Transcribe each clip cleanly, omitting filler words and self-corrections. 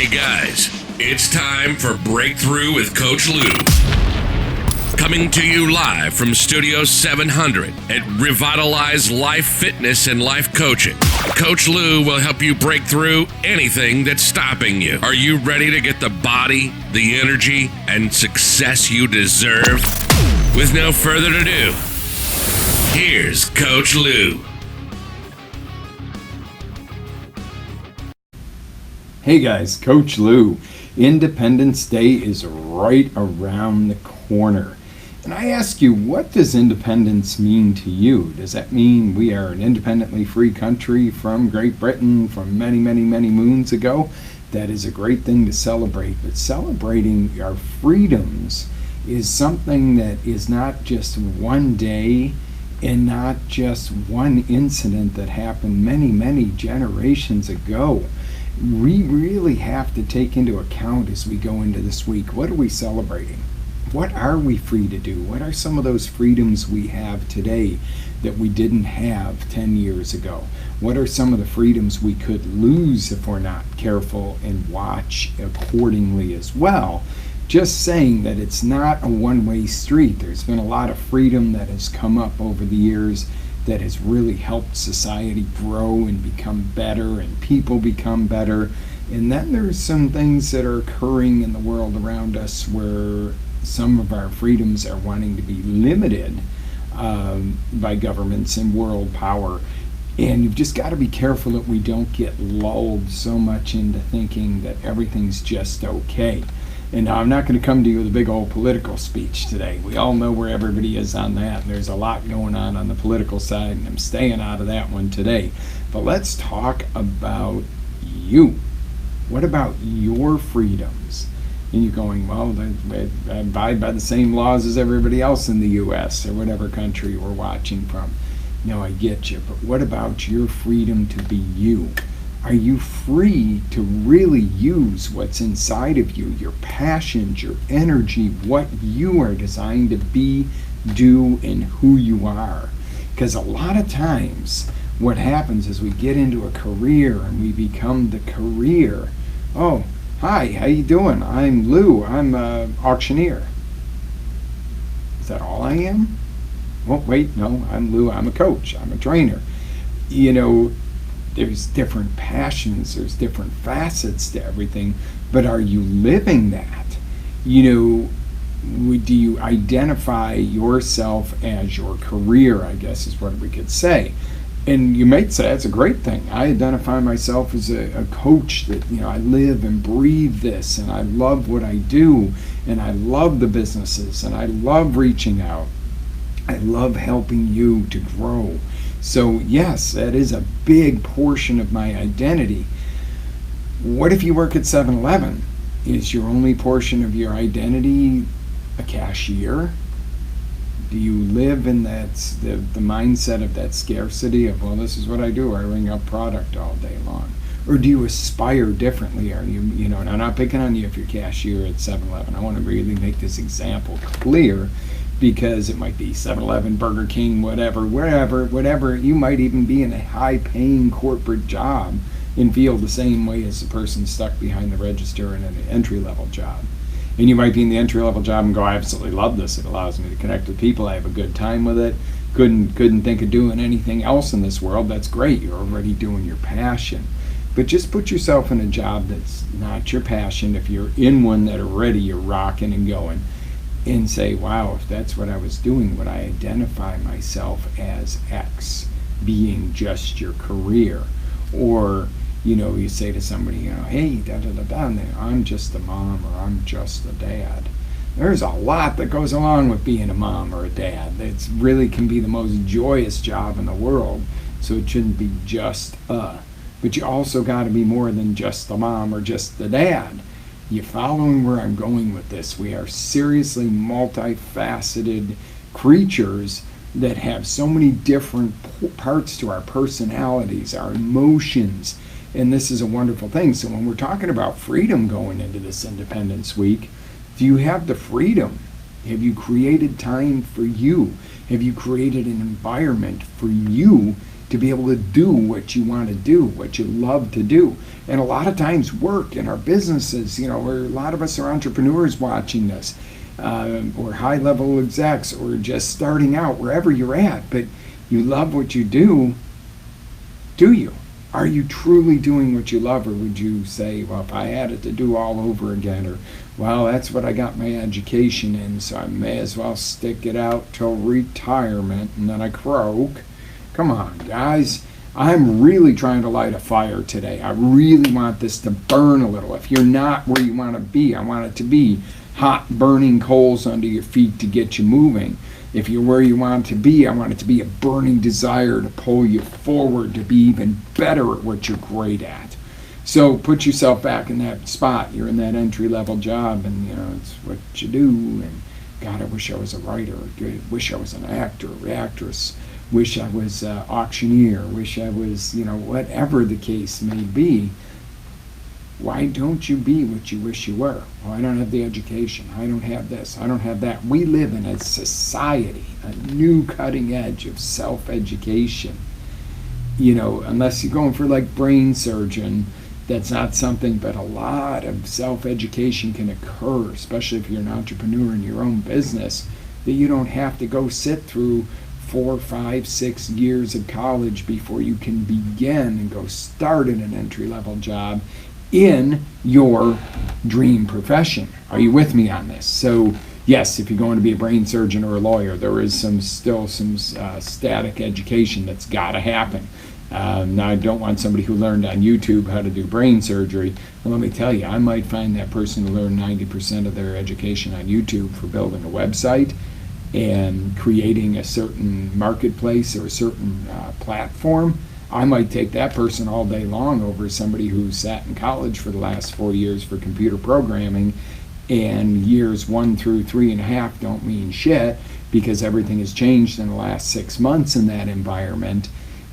Hey guys, it's time for Breakthrough with Coach Lou. Coming to you live from Studio 700 at Revitalize Life Fitness and Life Coaching. Coach Lou will help you break through anything that's stopping you. Are you ready to get the body, the energy, and success you deserve? With no further ado, here's Coach Lou. Hey guys, Coach Lou. Independence Day is right around the corner. And I ask you, what does independence mean to you? Does that mean we are an independently free country from Great Britain from many, many, many moons ago? That is a great thing to celebrate. But celebrating our freedoms is something that is not just one day and not just one incident that happened many, many generations ago. We really have to take into account as we go into this week, what are we celebrating? What are we free to do? What are some of those freedoms we have today that we didn't have 10 years ago? What are some of the freedoms we could lose if we're not careful and watch accordingly as well? Just saying that it's not a one-way street. There's been a lot of freedom that has come up over the years that has really helped society grow and become better and people become better. And then there's some things that are occurring in the world around us where some of our freedoms are wanting to be limited by governments and world power. And you've just got to be careful that we don't get lulled so much into thinking that everything's just okay. And now I'm not going to come to you with a big old political speech today. We all know where everybody is on that. And there's a lot going on the political side, and I'm staying out of that one today. But let's talk about you. What about your freedoms? And you're going, well, I abide by the same laws as everybody else in the U.S. or whatever country we're watching from. No, I get you. But what about your freedom to be you? Are you free to really use what's inside of you, your passions, your energy, what you are designed to be, do, and who you are? Because a lot of times what happens is we get into a career and we become the career. Oh, hi, how you doing? I'm Lou. I'm an auctioneer. Is that all I am? Oh, wait, no, I'm Lou. I'm a coach. I'm a trainer. You know, there's different passions, there's different facets to everything, but are you living that? You know, do you identify yourself as your career, I guess is what we could say. And you might say that's a great thing. I identify myself as a coach that, you know, I live and breathe this, and I love what I do, and I love the businesses, and I love reaching out. I love helping you to grow. So yes, that is a big portion of my identity. What if you work at 7-Eleven? Is your only portion of your identity a cashier? Do you live in that the mindset of that scarcity of, well, this is what I do, I ring up product all day long? Or do you aspire differently? Are you know, and I'm not picking on you if you're cashier at 7-Eleven. I want to really make this example clear, because it might be 7-Eleven, Burger King, whatever, whatever. You might even be in a high-paying corporate job and feel the same way as the person stuck behind the register in an entry-level job. And you might be in the entry-level job and go, I absolutely love this. It allows me to connect with people. I have a good time with it. Couldn't think of doing anything else in this world. That's great. You're already doing your passion. But just put yourself in a job that's not your passion. If you're in one that already you're rocking and going, and say, wow, if that's what I was doing, would I identify myself as X, being just your career? Or, you know, you say to somebody, you know, hey, da-da-da-da, and I'm just a mom or I'm just a dad. There's a lot that goes along with being a mom or a dad. It really can be the most joyous job in the world, so it shouldn't be just a. But you also got to be more than just the mom or just the dad. You following where I'm going with this? We are seriously multifaceted creatures that have so many different parts to our personalities, our emotions, and this is a wonderful thing. So when we're talking about freedom going into this Independence Week, do you have the freedom? Have you created time for you? Have you created an environment for you to be able to do what you want to do, what you love to do. And a lot of times work in our businesses, where a lot of us are entrepreneurs watching this, or high-level execs, or just starting out, wherever you're at, but you love what you do you? Are you truly doing what you love, or would you say, well, if I had it to do all over again, or, well, that's what I got my education in, so I may as well stick it out till retirement, and then I croak? Come on, guys. I'm really trying to light a fire today. I really want this to burn a little. If you're not where you want to be, I want it to be hot, burning coals under your feet to get you moving. If you're where you want to be, I want it to be a burning desire to pull you forward to be even better at what you're great at. So put yourself back in that spot. You're in that entry-level job, and it's what you do. And God, I wish I was a writer. I wish I was an actor or actress. Wish I was an auctioneer. Wish I was, whatever the case may be. Why don't you be what you wish you were? Well, I don't have the education. I don't have this. I don't have that. We live in a society, a new cutting edge of self-education. Unless you're going for like brain surgeon, that's not something, but a lot of self-education can occur, especially if you're an entrepreneur in your own business, that you don't have to go sit through 4, 5, 6 years of college before you can begin and go start in an entry-level job in your dream profession. Are you with me on this? So yes, if you're going to be a brain surgeon or a lawyer, there is still some static education that's got to happen. Now, I don't want somebody who learned on YouTube how to do brain surgery. Well, let me tell you, I might find that person who learned 90% of their education on YouTube for building a website and creating a certain marketplace or a certain platform. I might take that person all day long over somebody who sat in college for the last 4 years for computer programming, and years 1 through 3.5 don't mean shit because everything has changed in the last 6 months in that environment.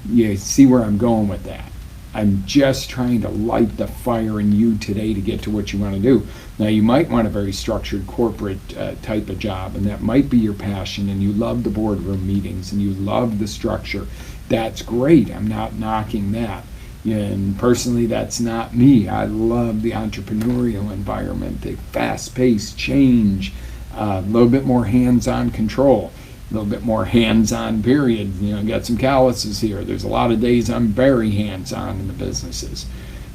You see where I'm going with that. I'm just trying to light the fire in you today to get to what you want to do. Now, you might want a very structured corporate type of job, and that might be your passion, and you love the boardroom meetings, and you love the structure. That's great. I'm not knocking that. And personally, that's not me. I love the entrepreneurial environment, the fast-paced change, a little bit more hands-on control, a little bit more hands-on period. Got some calluses here. There's a lot of days I'm very hands-on in the businesses.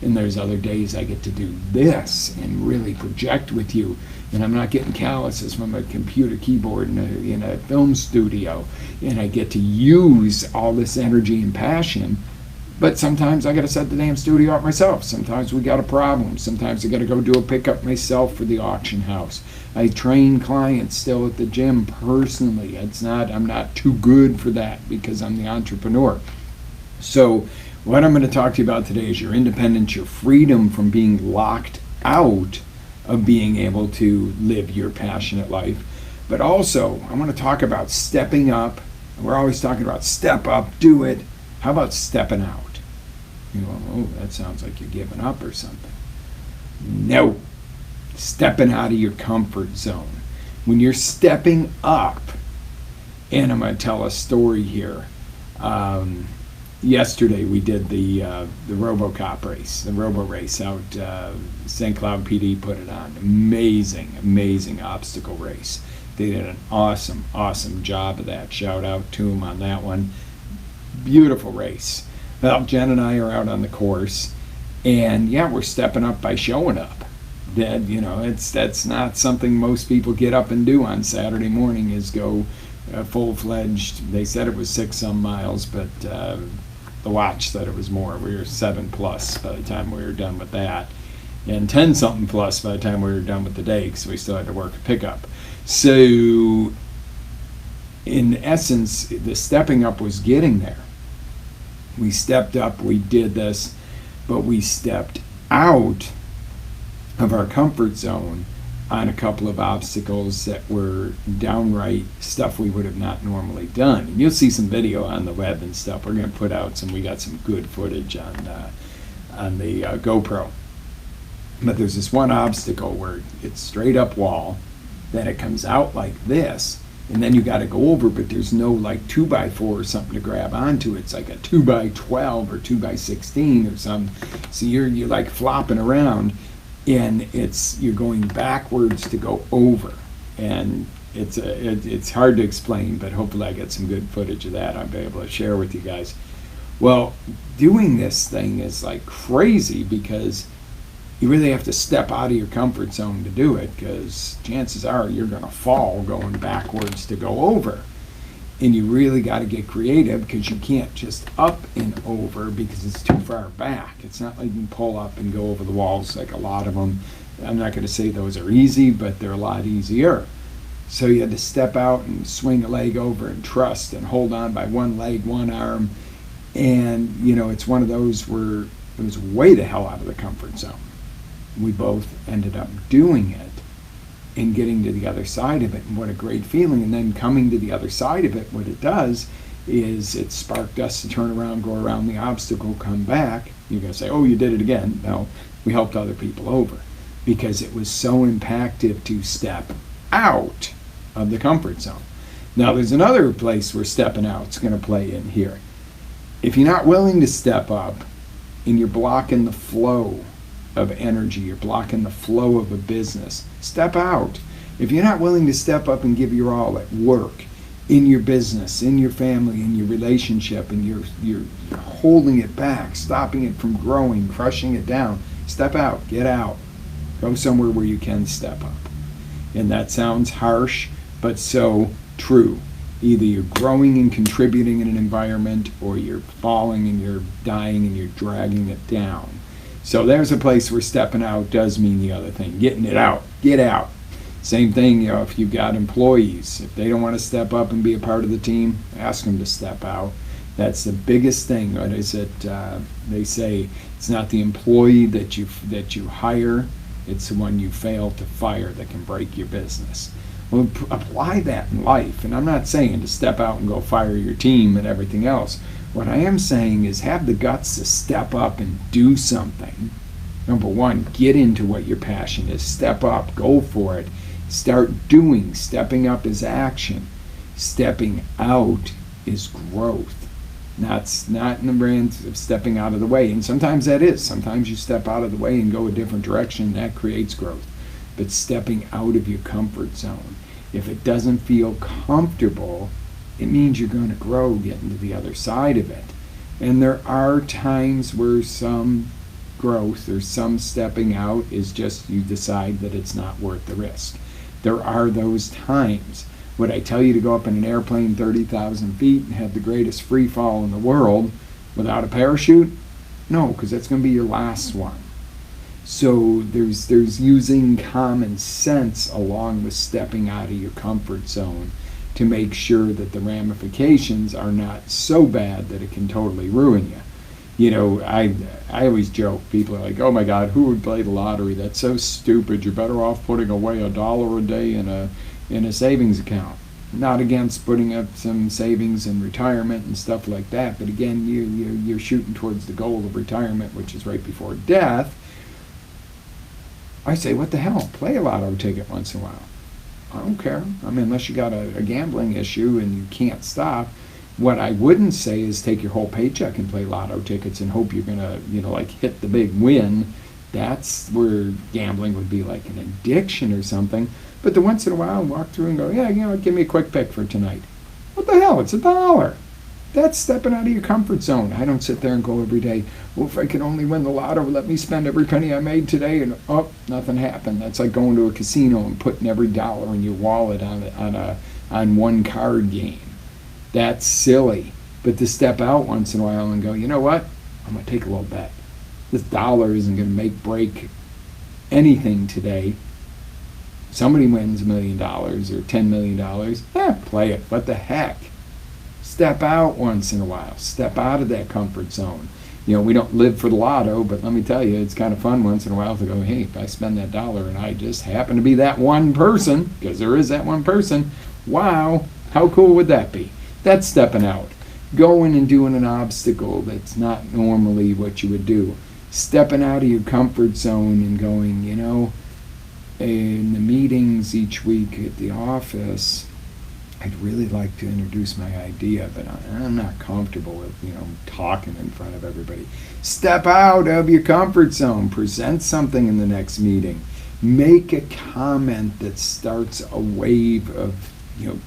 And there's other days I get to do this and really project with you. And I'm not getting calluses from a computer keyboard in a film studio. And I get to use all this energy and passion. But sometimes I got to set the damn studio up myself. Sometimes we got a problem. Sometimes I got to go do a pickup myself for the auction house. I train clients still at the gym personally. I'm not too good for that because I'm the entrepreneur. So what I'm going to talk to you about today is your independence, your freedom from being locked out of being able to live your passionate life. But also, I want to talk about stepping up. We're always talking about step up, do it. How about stepping out? Oh, that sounds like you're giving up or something. No. Stepping out of your comfort zone. When you're stepping up, and I'm going to tell a story here. Yesterday we did the RoboCop race, the Robo race out. St. Cloud PD put it on. Amazing obstacle race. They did an awesome job of that. Shout out to them on that one. Beautiful race. Well, Jen and I are out on the course, and yeah, we're stepping up by showing up. That's not something most people get up and do on Saturday morning, is go full-fledged. They said it was 6-some miles, but the watch said it was more. We were 7+ by the time we were done with that, and 10-something plus by the time we were done with the day, because we still had to work a pickup. So in essence, the stepping up was getting there. We stepped up, we did this, but we stepped out of our comfort zone on a couple of obstacles that were downright stuff we would have not normally done. And you'll see some video on the web and stuff. We're going to put out we got some good footage on the GoPro. But there's this one obstacle where it's straight up wall, then it comes out like this, and then you got to go over, but there's no like 2x4 or something to grab onto. It's like a 2x12 or 2x16 or something. So you're like flopping around, and you're going backwards to go over, and it's hard to explain, but hopefully I get some good footage of that I'll be able to share with you guys. Well, doing this thing is like crazy because you really have to step out of your comfort zone to do it, because chances are you're going to fall going backwards to go over. And you really got to get creative, because you can't just up and over because it's too far back. It's not like you can pull up and go over the walls like a lot of them. I'm not going to say those are easy, but they're a lot easier. So you had to step out and swing a leg over and trust and hold on by one leg, one arm. And, it's one of those where it was way the hell out of the comfort zone. We both ended up doing it and getting to the other side of it, and what a great feeling. And then coming to the other side of it, what it does is it sparked us to turn around, go around the obstacle, come back. You're going to say, oh, you did it again. No, we helped other people over, because it was so impactful to step out of the comfort zone. Now, there's another place where stepping out is going to play in here. If you're not willing to step up and you're blocking the flow of energy, you're blocking the flow of a business, step out. If you're not willing to step up and give your all at work, in your business, in your family, in your relationship, and you're holding it back, stopping it from growing, crushing it down, step out, get out. Go somewhere where you can step up. And that sounds harsh, but so true. Either you're growing and contributing in an environment, or you're falling and you're dying and you're dragging it down. So there's a place where stepping out does mean the other thing. Getting it out. Get out. Same thing, if you've got employees. If they don't want to step up and be a part of the team, ask them to step out. That's the biggest thing. What is it? They say it's not the employee that you hire, it's the one you fail to fire that can break your business. Well, apply that in life. And I'm not saying to step out and go fire your team and everything else. What I am saying is have the guts to step up and do something. Number one, get into what your passion is. Step up, go for it. Start doing. Stepping up is action. Stepping out is growth. Not in the brand of stepping out of the way. And sometimes that is. Sometimes you step out of the way and go a different direction. That creates growth. But stepping out of your comfort zone. If it doesn't feel comfortable, it means you're going to grow, getting to the other side of it. And there are times where some growth or some stepping out is just you decide that it's not worth the risk. There are those times. Would I tell you to go up in an airplane 30,000 feet and have the greatest free fall in the world without a parachute? No, because that's going to be your last one. So there's using common sense along with stepping out of your comfort zone to make sure that the ramifications are not so bad that it can totally ruin you. I always joke. People are like, oh my God, who would play the lottery? That's so stupid. You're better off putting away $1 a day in a savings account. Not against putting up some savings in retirement and stuff like that, but again, you're shooting towards the goal of retirement, which is right before death. I say, what the hell? Play a lotto ticket once in a while. I don't care. I mean, unless you got a gambling issue and you can't stop. What I wouldn't say is take your whole paycheck and play lotto tickets and hope you're going to, like hit the big win. That's where gambling would be like an addiction or something. But the once in a while, walk through and go, yeah, give me a quick pick for tonight. What the hell? It's $1. That's stepping out of your comfort zone. I don't sit there and go every day, well, if I could only win the lotto, let me spend every penny I made today, and nothing happened. That's like going to a casino and putting every dollar in your wallet on one card game. That's silly. But to step out once in a while and go, you know what? I'm going to take a little bet. This dollar isn't going to break anything today. Somebody wins $1 million or $10 million. Play it. What the heck? Step out once in a while. Step out of that comfort zone. We don't live for the lotto, but let me tell you, it's kind of fun once in a while to go, hey, if I spend that dollar and I just happen to be that one person, because there is that one person, wow, how cool would that be? That's stepping out. Going and doing an obstacle that's not normally what you would do. Stepping out of your comfort zone and going, in the meetings each week at the office, I'd really like to introduce my idea, but I'm not comfortable with, talking in front of everybody. Step out of your comfort zone. Present something in the next meeting. Make a comment that starts a wave of,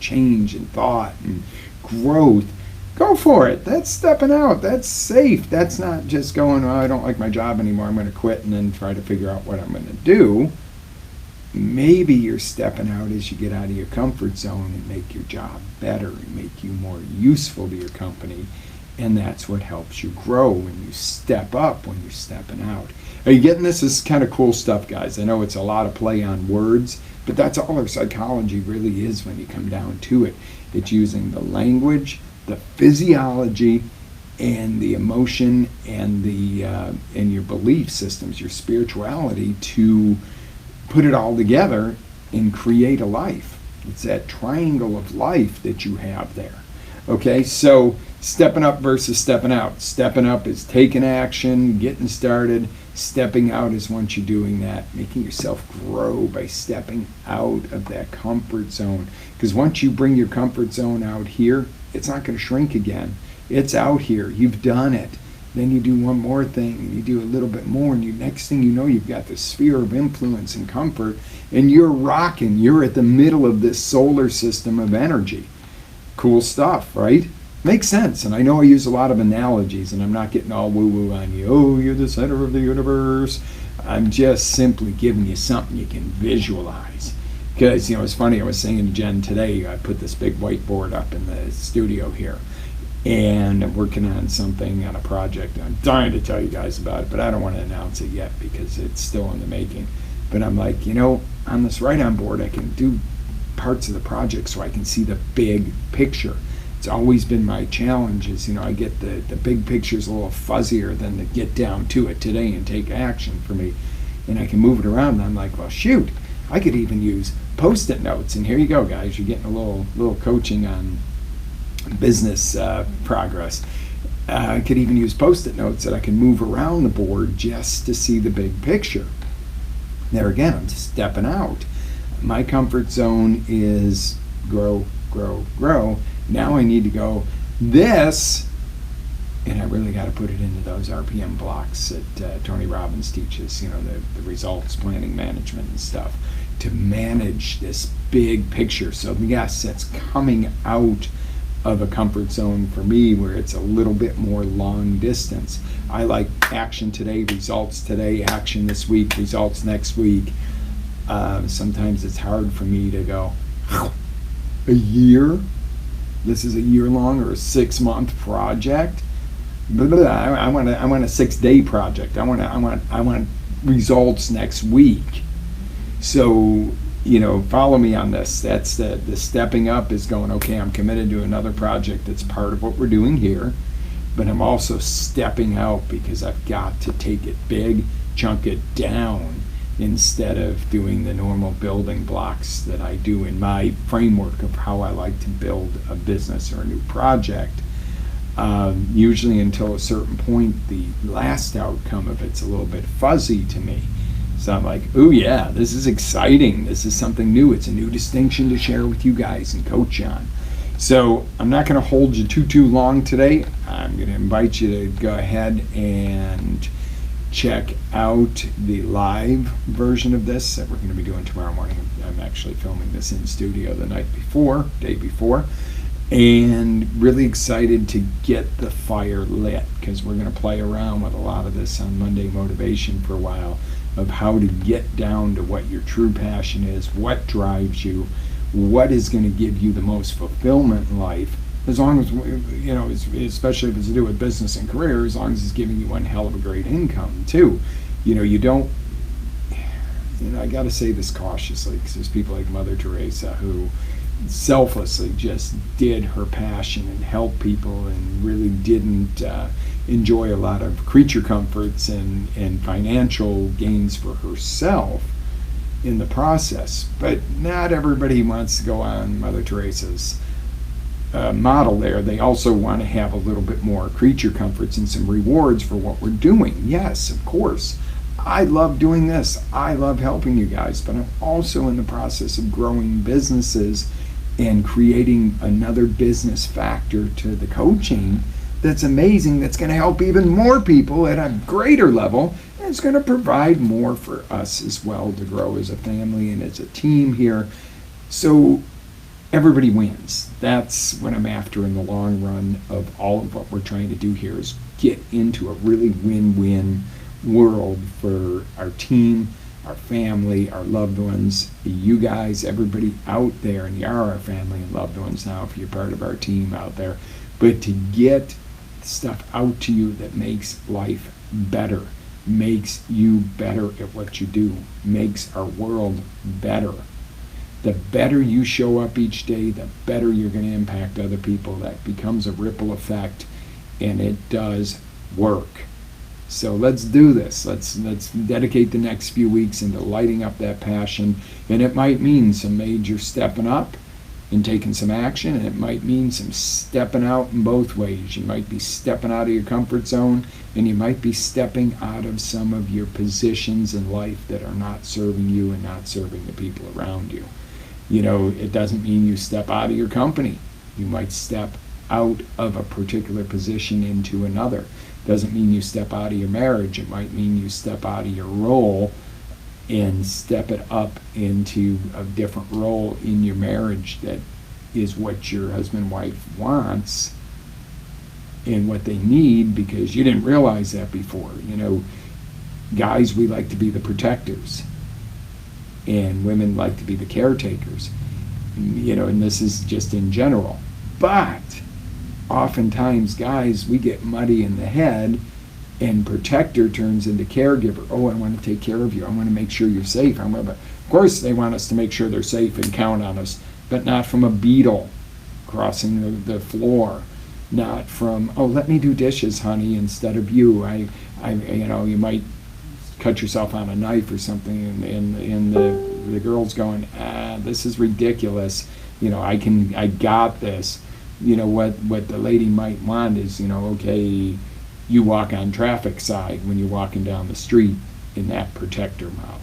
change and thought and growth. Go for it. That's stepping out. That's safe. That's not just going, I don't like my job anymore, I'm going to quit and then try to figure out what I'm going to do. Maybe you're stepping out as you get out of your comfort zone and make your job better and make you more useful to your company. And that's what helps you grow when you step up, when you're stepping out. Are you getting this? This is kind of cool stuff, guys. I know it's a lot of play on words, but that's all our psychology really is when you come down to it. It's using the language, the physiology, and the emotion and and your belief systems, your spirituality, to put it all together and create a life. It's that triangle of life that you have there. Okay, so stepping up versus stepping out. Stepping up is taking action, getting started. Stepping out is once you're doing that, making yourself grow by stepping out of that comfort zone. Because once you bring your comfort zone out here, it's not going to shrink again. It's out here. You've done it. Then you do one more thing, and you do a little bit more, and next thing you know, you've got the sphere of influence and comfort, and you're rocking. You're at the middle of this solar system of energy. Cool stuff, right? Makes sense. And I know I use a lot of analogies, and I'm not getting all woo-woo on you. Oh, you're the center of the universe. I'm just simply giving you something you can visualize. Because, it's funny, I was saying to Jen today, I put this big whiteboard up in the studio here, and I'm working on something, on a project. I'm dying to tell you guys about it, but I don't want to announce it yet because it's still in the making. But I'm like, on this write-on board, I can do parts of the project so I can see the big picture. It's always been my challenge is, I get the big picture's a little fuzzier than the get down to it today and take action for me. And I can move it around, and I'm like, well, shoot, I could even use Post-it notes. And here you go, guys. You're getting a little coaching on business progress. I could even use Post-it notes that I can move around the board just to see the big picture. There again, I'm stepping out. My comfort zone is grow, grow, grow. Now I need to go this, and I really got to put it into those RPM blocks that Tony Robbins teaches, the results planning management and stuff, to manage this big picture. So yes, that's coming out of a comfort zone for me where it's a little bit more long distance. I like action today, results today, action this week, results next week. Sometimes it's hard for me to go, a year? This is a year-long or a 6-month project? Blah, blah, blah. I want a 6-day project. I want results next week. So, follow me on this. That's the stepping up is going, okay, I'm committed to another project that's part of what we're doing here, but I'm also stepping out because I've got to take it big, chunk it down, instead of doing the normal building blocks that I do in my framework of how I like to build a business or a new project. Usually until a certain point, the last outcome of it's a little bit fuzzy to me. So I'm like, oh yeah, this is exciting. This is something new. It's a new distinction to share with you guys and coach on. So I'm not going to hold you too long today. I'm going to invite you to go ahead and check out the live version of this that we're going to be doing tomorrow morning. I'm actually filming this in studio the day before, and really excited to get the fire lit because we're going to play around with a lot of this on Monday Motivation for a while, of how to get down to what your true passion is, what drives you, what is going to give you the most fulfillment in life, as long as, especially if it's to do with business and career, as long as it's giving you one hell of a great income too. You don't, I got to say this cautiously because there's people like Mother Teresa who selflessly just did her passion and helped people and really didn't enjoy a lot of creature comforts and financial gains for herself in the process. But not everybody wants to go on Mother Teresa's model there. They also want to have a little bit more creature comforts and some rewards for what we're doing. Yes, of course. I love doing this. I love helping you guys, but I'm also in the process of growing businesses and creating another business factor to the coaching that's amazing, that's going to help even more people at a greater level, and it's going to provide more for us as well to grow as a family and as a team here. So everybody wins. That's what I'm after in the long run of all of what we're trying to do here, is get into a really win-win world for our team, our family, our loved ones, you guys, everybody out there, and you are our family and loved ones now if you're part of our team out there. But to get stuff out to you that makes life better, makes you better at what you do, makes our world better. The better you show up each day, the better you're going to impact other people. That becomes a ripple effect, and it does work. So let's do this. Let's dedicate the next few weeks into lighting up that passion. And it might mean some major stepping up and taking some action, and it might mean some stepping out in both ways. You might be stepping out of your comfort zone, and you might be stepping out of some of your positions in life that are not serving you and not serving the people around you. You know, it doesn't mean you step out of your company. You might step out of a particular position into another. Doesn't mean you step out of your marriage. It might mean you step out of your role and step it up into a different role in your marriage that is what your husband and wife wants and what they need, because you didn't realize that before. You know, guys, we like to be the protectors, and women like to be the caretakers. You know, and this is just in general. But oftentimes, guys, we get muddy in the head, and protector turns into caregiver. Oh, I want to take care of you. I want to make sure you're safe. Of course, they want us to make sure they're safe and count on us, but not from a beetle crossing the floor. Not from, oh, let me do dishes, honey, instead of you. You know, you might cut yourself on a knife or something, and the girl's going, this is ridiculous. You know, I got this. You know, what the lady might want is, you know, okay, you walk on traffic side when you're walking down the street in that protector model,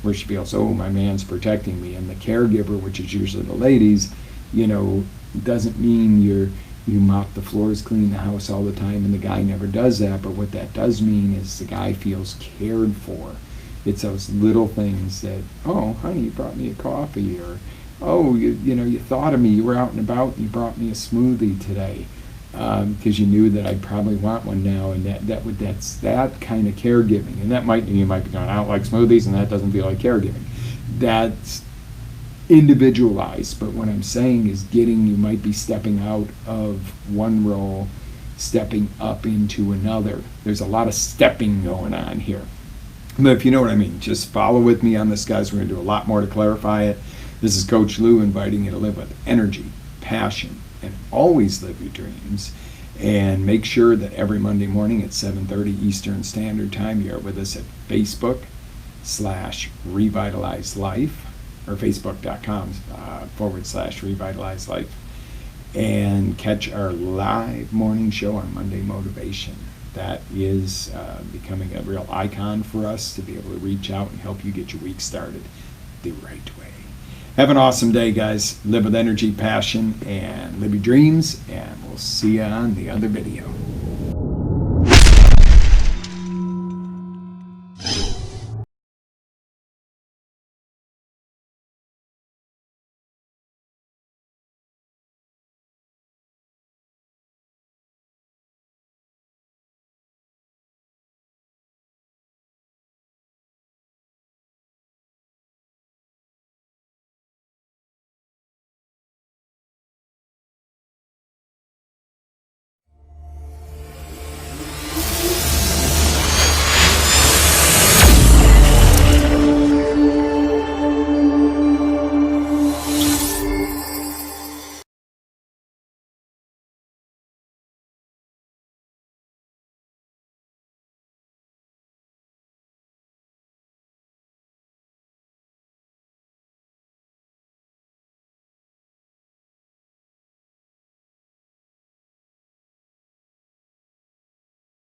where she feels, oh, my man's protecting me. And the caregiver, which is usually the ladies, you know, doesn't mean you mop the floors, clean the house all the time, and the guy never does that. But what that does mean is the guy feels cared for. It's those little things that, oh, honey, you brought me a coffee, or, oh, you know, you thought of me. You were out and about, and you brought me a smoothie today, because you knew that I'd probably want one now. And that's that kind of caregiving. And you might be going, I don't like smoothies, and that doesn't feel like caregiving. That's individualized. But what I'm saying is you might be stepping out of one role, stepping up into another. There's a lot of stepping going on here. But if you know what I mean, just follow with me on this, guys. We're going to do a lot more to clarify it. This is Coach Lou inviting you to live with energy, passion, and always live your dreams. And make sure that every Monday morning at 7:30 Eastern Standard Time, you're with us at Facebook/Revitalize Life, or Facebook.com/Revitalize Life. And catch our live morning show on Monday Motivation. That is becoming a real icon for us to be able to reach out and help you get your week started the right way. Have an awesome day, guys. Live with energy, passion, and live your dreams, and we'll see you on the other video.